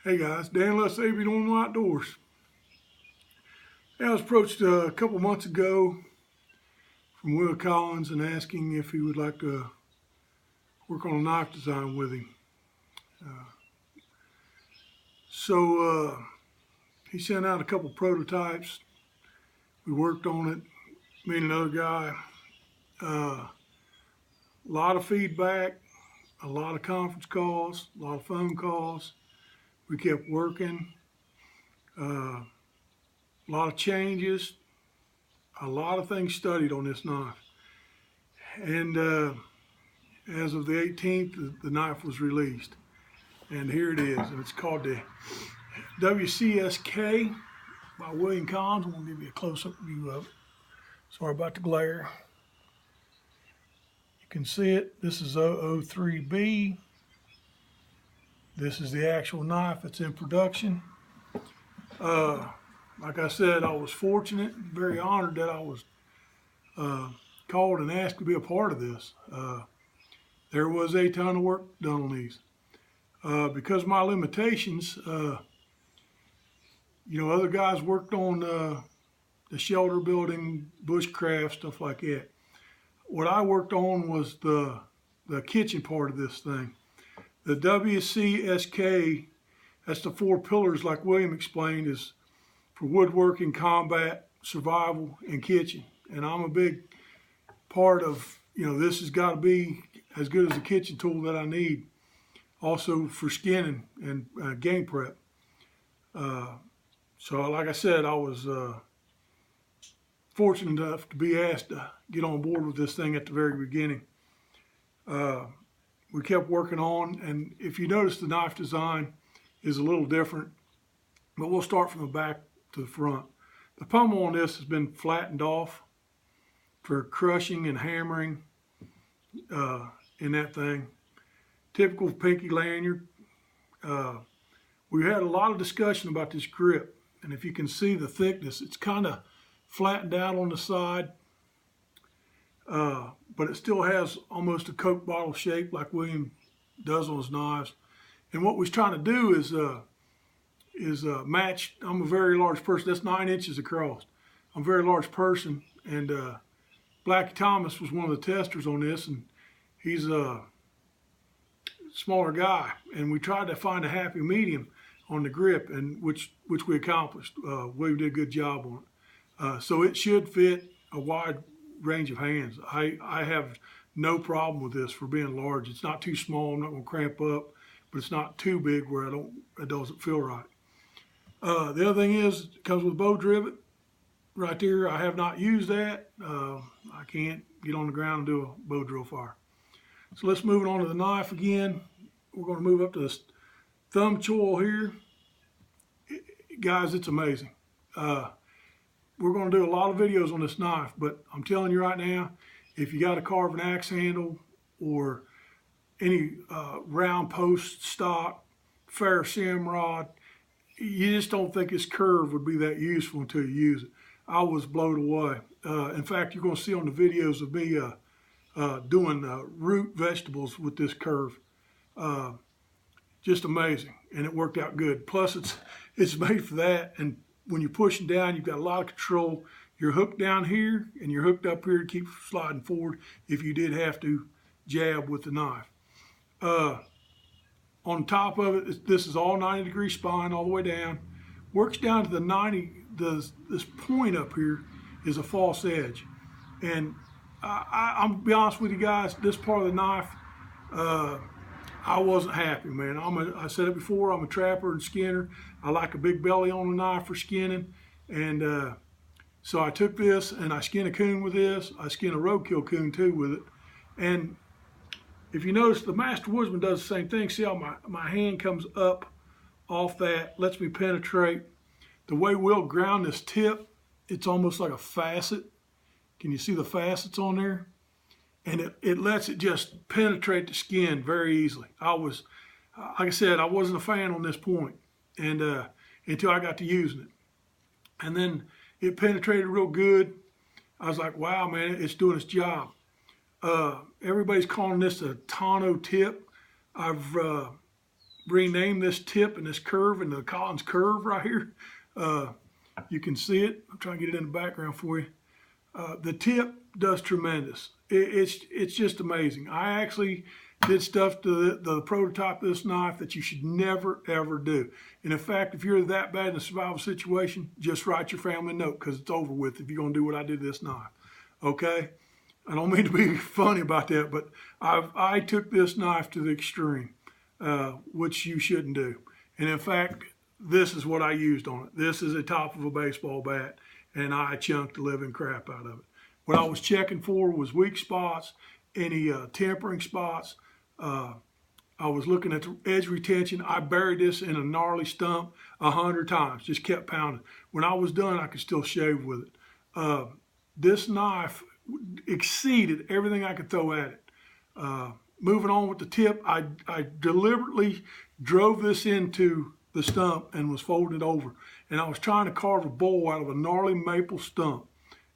Hey guys, Dan Let's Save You Normal Outdoors. I was approached a couple months ago from Will Collins and asking if he would like to work on a knife design with him. So he sent out a couple prototypes. We worked on it, me and another guy. A lot of feedback, a lot of conference calls, a lot of phone calls. We kept working. A lot of changes, a lot of things studied on this knife. And as of the 18th, the knife was released. And here it is. And it's called the WCSK by William Collins. I'm going to give you a close-up view of it. Sorry about the glare. You can see it. This is 003B. This is the actual knife that's in production. Like I said, I was fortunate and very honored that I was called and asked to be a part of this. There was a ton of work done on these. Because of my limitations, other guys worked on the shelter building, bushcraft, stuff like that. What I worked on was the kitchen part of this thing. The WCSK, that's the 4 pillars, like William explained, is for woodworking, combat, survival, and kitchen. And I'm a big part of, this has got to be as good as a kitchen tool that I need. Also for skinning and game prep. So like I said, I was fortunate enough to be asked to get on board with this thing at the very beginning. We kept working on, and if you notice, the knife design is a little different, but we'll start from the back to the front. The pommel on this has been flattened off for crushing and hammering in that thing. Typical pinky lanyard. We had a lot of discussion about this grip, and if you can see the thickness, it's kind of flattened out on the side, but it still has almost a Coke bottle shape like William does on his knives. And what we're trying to do is match. I'm a very large person. That's 9 inches across. I'm a very large person, and Blackie Thomas was one of the testers on this, and he's a smaller guy, and we tried to find a happy medium on the grip, and which we accomplished. William did a good job on it. So it should fit a wide range of hands. I have no problem with this for being large. It's not too small. I'm not going to cramp up, but it's not too big where it doesn't feel right. The other thing is, it comes with a bow drivet right there. I have not used that. I can't get on the ground and do a bow drill fire. So let's move on to the knife again. We're going to move up to this thumb choil here. Guys, it's amazing. We're going to do a lot of videos on this knife, but I'm telling you right now, if you got to carve an axe handle or any round post stock, ferrocerium rod, you just don't think this curve would be that useful until you use it. I was blown away. In fact, you're going to see on the videos of me doing root vegetables with this curve. Just amazing, and it worked out good. Plus, it's made for that, and when you're pushing down, you've got a lot of control. You're hooked down here, and you're hooked up here to keep sliding forward if you did have to jab with the knife. On top of it, this is all 90-degree spine all the way down. Works down to the 90. This point up here is a false edge, and I'm gonna be honest with you guys. This part of the knife, I wasn't happy, man. I said it before. I'm a trapper and skinner. I like a big belly on the knife for skinning, and so I took this and I skinned a coon with this. I skinned a roadkill coon too with it, and if you notice, the Master Woodsman does the same thing. See how my hand comes up off that, lets me penetrate. The way we'll ground this tip, it's almost like a facet. Can you see the facets on there? And it lets it just penetrate the skin very easily. Like I said, I wasn't a fan on this point, and until I got to using it. And then it penetrated real good. I was like, wow, man, it's doing its job. Everybody's calling this a tonneau tip. I've rename this tip and this curve into the Collins curve right here. You can see it. I'm trying to get it in the background for you. The tip does tremendous. It's just amazing. I actually did stuff to the prototype of this knife that you should never, ever do. And in fact, if you're that bad in a survival situation, just write your family a note, because it's over with if you're going to do what I did to this knife. Okay? I don't mean to be funny about that, but I took this knife to the extreme, which you shouldn't do. And in fact, this is what I used on it. This is the top of a baseball bat, and I chunked the living crap out of it. What I was checking for was weak spots, any tempering spots. I was looking at the edge retention. I buried this in a gnarly stump 100 times, just kept pounding. When I was done, I could still shave with it. This knife exceeded everything I could throw at it. Moving on with the tip, I deliberately drove this into the stump and was folding it over. And I was trying to carve a bowl out of a gnarly maple stump.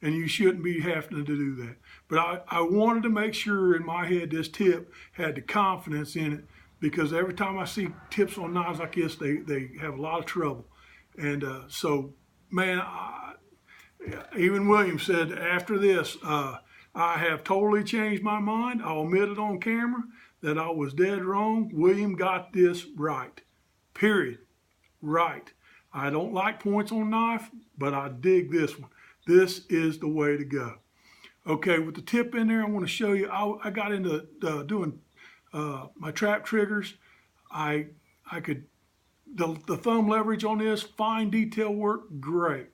And you shouldn't be having to do that. But I wanted to make sure in my head this tip had the confidence in it, because every time I see tips on knives like this, they have a lot of trouble. And so, man, even William said after this, I have totally changed my mind. I'll admit it on camera that I was dead wrong. William got this right. Period. Right. I don't like points on knife, but I dig this one. This is the way to go. Okay, with the tip in there, I want to show you, I got into doing my trap triggers. The thumb leverage on this, fine detail work, great.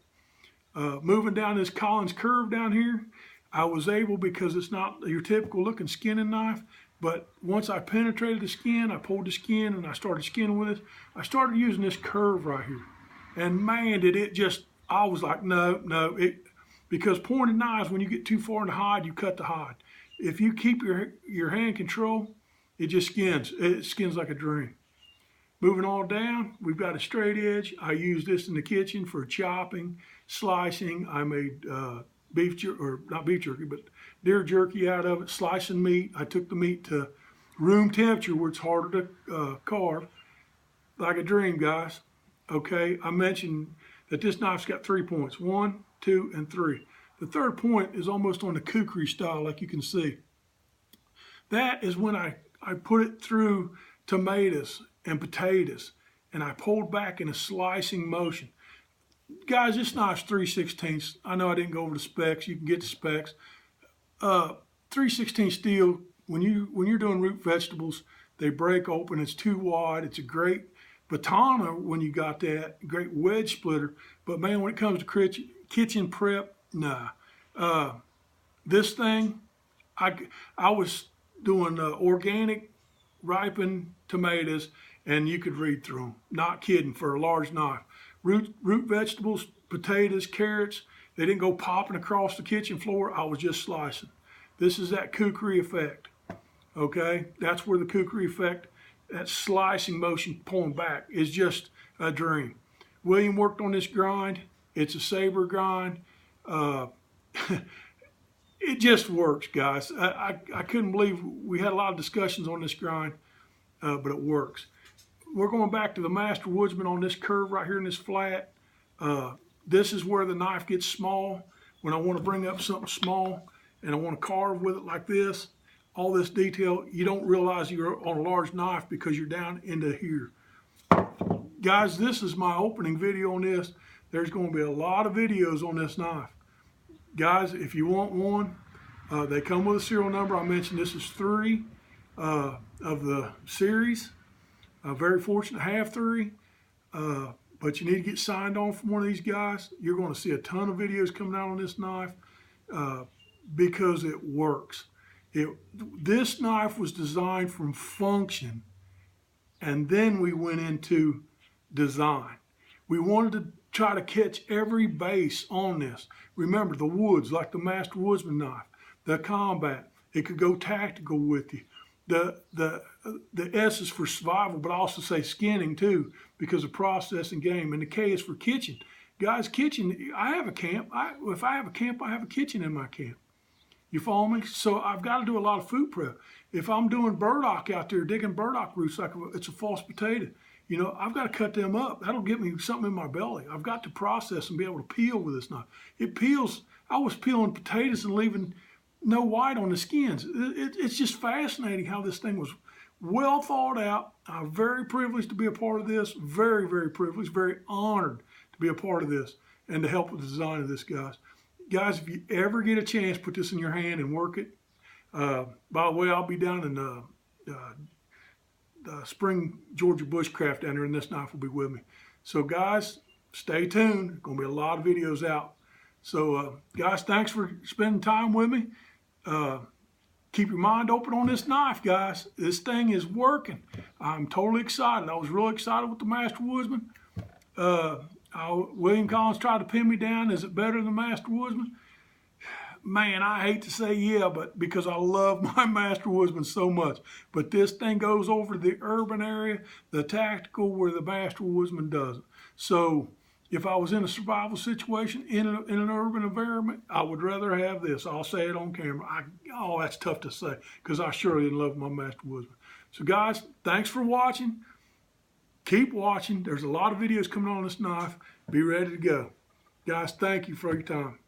Moving down this Collins curve down here, I was able, because it's not your typical looking skinning knife, but once I penetrated the skin, I pulled the skin and I started skinning with it, I started using this curve right here. And man, did it just, I was like, no, because pointed knives, when you get too far in the hide, you cut the hide. If you keep your hand control, it just skins. It skins like a dream. Moving on down, we've got a straight edge. I use this in the kitchen for chopping, slicing. I made beef jerky, or not beef jerky, but deer jerky out of it, slicing meat. I took the meat to room temperature where it's harder to carve. Like a dream, guys. Okay, I mentioned that this knife's got 3 points, 1, 2, and 3. The third point is almost on the kukri style, like you can see. That is when I put it through tomatoes and potatoes, and I pulled back in a slicing motion. Guys, this knife's 3/16. I know I didn't go over the specs. You can get the specs. 3/16 steel. When you're doing root vegetables, they break open. It's too wide. It's a great batana when you got that, great wedge splitter. But man, when it comes to kitchen prep, nah. This thing, I was doing organic ripened tomatoes, and you could read through them. Not kidding, for a large knife. Root vegetables, potatoes, carrots, they didn't go popping across the kitchen floor. I was just slicing. This is that kukri effect. Okay, that's where the kukri effect, that slicing motion pulling back, is just a dream. William worked on this grind. It's a saber grind. It just works, guys. I couldn't believe we had a lot of discussions on this grind, but it works. We're going back to the Master Woodsman on this curve right here in this flat. This is where the knife gets small. When I want to bring up something small and I want to carve with it like this, all this detail, you don't realize you're on a large knife because you're down into here. Guys, this is my opening video on this. There's going to be a lot of videos on this knife. Guys, if you want one, they come with a serial number. I mentioned this is 3 of the series. Very fortunate to have 3, but you need to get signed on from one of these guys. You're going to see a ton of videos coming out on this knife because it works. This knife was designed from function, and then we went into design. We wanted to try to catch every base on this. Remember, the woods, like the Master Woodsman knife, the combat, it could go tactical with you. The S is for survival, but I also say skinning too, because of process and game. And the K is for kitchen. Guys, kitchen, I have a camp. If I have a camp, I have a kitchen in my camp. You follow me? So I've got to do a lot of food prep. If I'm doing burdock out there, digging burdock roots like it's a false potato, you know, I've got to cut them up. That'll give me something in my belly. I've got to process and be able to peel with this knife. It peels. I was peeling potatoes and leaving no white on the skins. It's just fascinating how this thing was well thought out. I'm very privileged to be a part of this. Very, very privileged, very honored to be a part of this and to help with the design of this, guys. Guys, if you ever get a chance, put this in your hand and work it. By the way, I'll be down in Spring, Georgia Bushcraft down there, and this knife will be with me. So, guys, stay tuned. There's going to be a lot of videos out. So, guys, thanks for spending time with me. Keep your mind open on this knife, guys. This thing is working. I'm totally excited. I was really excited with the Master Woodsman. William Collins tried to pin me down. Is it better than the Master Woodsman? Man, I hate to say yeah, but because I love my Master Woodsman so much. But this thing goes over the urban area, the tactical, where the Master Woodsman doesn't. So if I was in a survival situation in an urban environment, I would rather have this. I'll say it on camera. Oh, that's tough to say because I surely love my Master Woodsman. So guys, thanks for watching. Keep watching. There's a lot of videos coming on this knife. Be ready to go. Guys, thank you for your time.